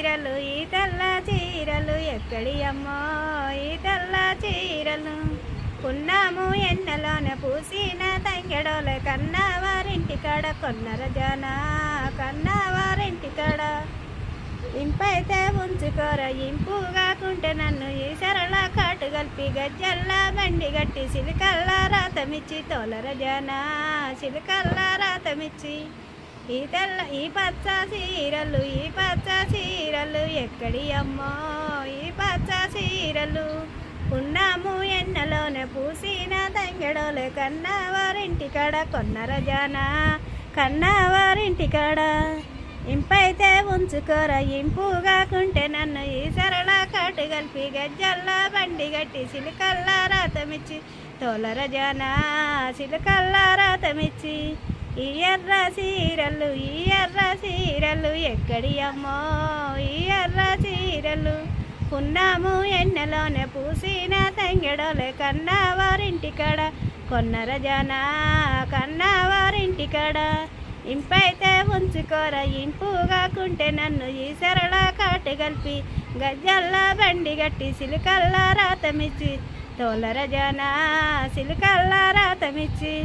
చీరలు ఈ తెల్ల చీరలు ఎక్కడి అమ్మో ఈ తెల్ల చీరలు పున్నాము ఎన్నెలోన పూసిన తంగెడోల కన్నవారింటి కాడ కొన్నర జన కన్నవారింటి కాడ ఇంపైతే ఉంచుకోర ఇంపు కాకుంటే నన్ను ఈ సరళ కాటు కలిపి గజ్జల్లా బండి గట్టి సిలికల్లా రాతమిచ్చి తోలర జన సిలికల్లా రాతమిచ్చి ఈ తెల్ల ఈ పచ్చ చీరలు ఎక్కడి అమ్మో ఈ పచ్చ చీరలు ఉన్నాము ఎన్నెలోనే పూసిన తంగెడోలే కన్నవారింటి కాడ కొన్నర జన కన్నవారింటి కాడ ఇంపైతే ఉంచుకోర ఇంపు కాకుంటే నన్ను ఈ సరళ కాటు కలిపి గజ్జల్లా బండి గట్టి సిలికల్లా రాతమిచ్చి తోలర జన సిలికల్లా రాతమిచ్చి ఈ ఎర్ర చీరలు ఎక్కడి అమ్మో ఈ ఎర్ర చీరలు పున్నాము ఎన్నెలోనే పూసిన తంగెడోలే కన్నవారింటి కాడ కొన్నర జన కన్నవారింటి కాడ ఇంపైతే ఉంచుకోర ఇంపు కాకుంటే నన్ను ఈ సరళ కాటు కలిపి గజ్జల్లా బండి గట్టి సిలికల్లా రాతమిచ్చి తోలర జన సిలికల్లా రాతమిచ్చి